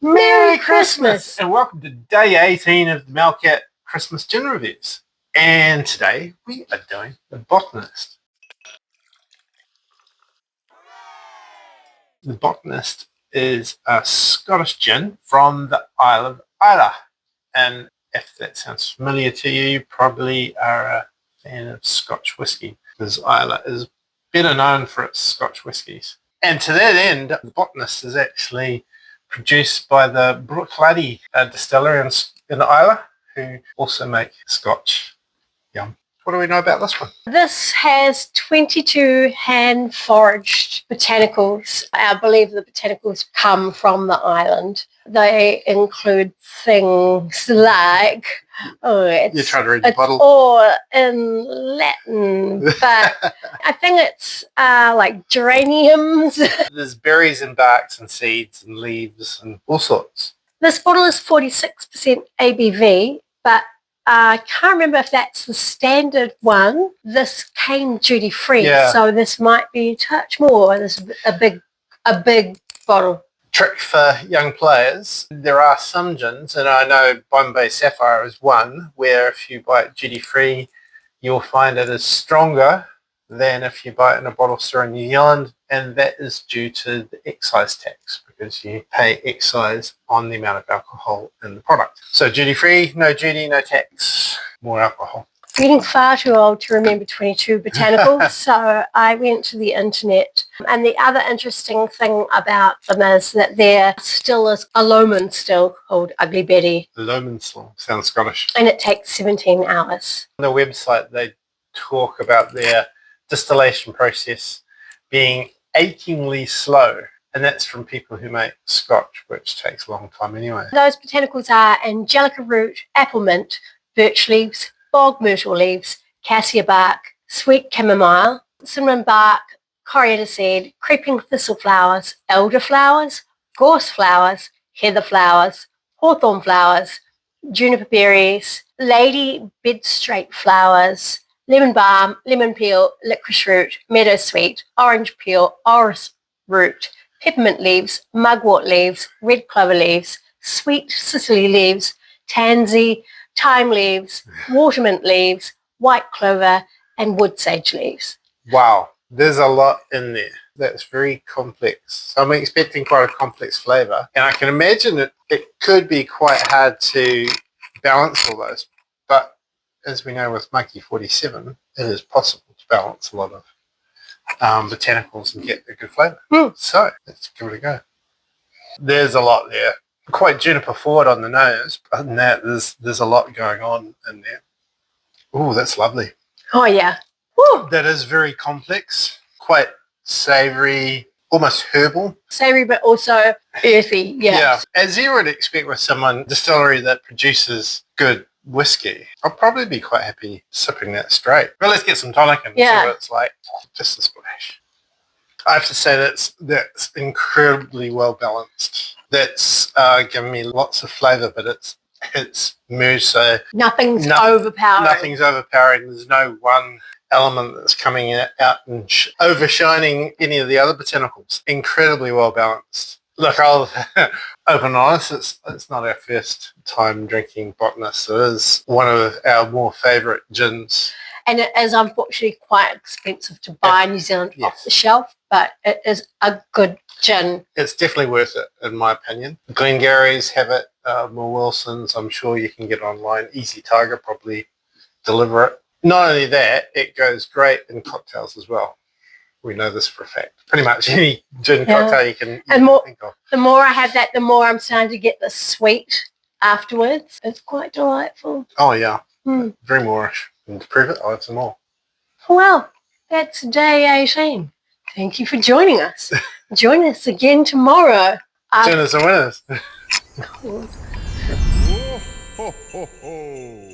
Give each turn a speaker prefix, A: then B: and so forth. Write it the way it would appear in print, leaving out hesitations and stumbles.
A: Merry Christmas!
B: And welcome to day 18 of the Malkat Christmas Gin Reviews. And today we are doing the Botanist. The Botanist is a Scottish gin from the Isle of Islay. And if that sounds familiar to you, you probably are a fan of Scotch whisky, because Islay is better known for its Scotch whiskies. And to that end, the Botanist is actually produced by the Malkat distillery in Islay, who also make Scotch. Yum. What do we know about this one?
A: This has 22 hand-foraged botanicals. I believe the botanicals come from the island. They include things like,
B: You're trying to read the bottle.
A: All in Latin, but I think it's like geraniums.
B: There's berries and barks and seeds and leaves and all sorts.
A: This bottle is 46% ABV, but I can't remember if that's the standard one. This came duty-free, so this might be a touch more. This is a big bottle.
B: Trick for young players, there are some gins, and I know Bombay Sapphire is one, where if you buy it duty-free, you'll find it is stronger than if you buy it in a bottle store in New Zealand, and that is due to the excise tax, because you pay excise on the amount of alcohol in the product. So duty-free, no duty, no tax, more alcohol.
A: Getting far too old to remember 22 botanicals, so I went to the internet. And the other interesting thing about them is that there still is a Loman still called Ugly Betty.
B: Loman still sounds Scottish.
A: And it takes 17 hours.
B: On the website, they talk about their distillation process being achingly slow. And that's from people who make Scotch, which takes a long time anyway.
A: Those botanicals are angelica root, apple mint, birch leaves, bog myrtle leaves, cassia bark, sweet chamomile, cinnamon bark, coriander seed, creeping thistle flowers, elder flowers, gorse flowers, heather flowers, hawthorn flowers, juniper berries, lady bedstraight flowers, lemon balm, lemon peel, licorice root, meadow sweet, orange peel, orris root, peppermint leaves, mugwort leaves, red clover leaves, sweet cicely leaves, tansy, thyme leaves, watermint leaves, white clover, and wood sage leaves.
B: Wow, there's a lot in there. That's very complex. So I'm expecting quite a complex flavour. And I can imagine it could be quite hard to balance all those. But as we know with Monkey 47, it is possible to balance a lot of botanicals and get a good flavour. So let's give it a go. There's a lot there. Quite juniper forward on the nose, but other than that, there's a lot going on in there. Oh, that's lovely.
A: Oh, yeah. Woo.
B: That is very complex, quite savoury, almost herbal.
A: Savoury, but also earthy, yeah.
B: As you would expect with distillery that produces good whiskey, I'll probably be quite happy sipping that straight. But let's get some tonic and see what it's like. Just a splash. I have to say that's incredibly well balanced. That's giving me lots of flavour, but it's merged, so
A: nothing's overpowering.
B: Nothing's overpowering. There's no one element that's coming out and overshining any of the other botanicals. Incredibly well balanced. Look, I'll open and honest, it's not our first time drinking Botanist. It is one of our more favourite gins.
A: And it is unfortunately quite expensive to buy in New Zealand off the shelf, but it is a good gin.
B: It's definitely worth it, in my opinion. Glengarry's have it, More Wilson's, I'm sure you can get it online. Easy Tiger probably deliver it. Not only that, it goes great in cocktails as well. We know this for a fact. Pretty much any gin cocktail you can think of.
A: The more I have that, the more I'm starting to get the sweet afterwards. It's quite delightful.
B: Oh, yeah. Very Moorish. And to prove it, I'll have some more.
A: Well, that's day 18. Thank you for joining us. Join us again tomorrow.
B: Winners and winners.
A: Cool.
C: Ho, ho, ho.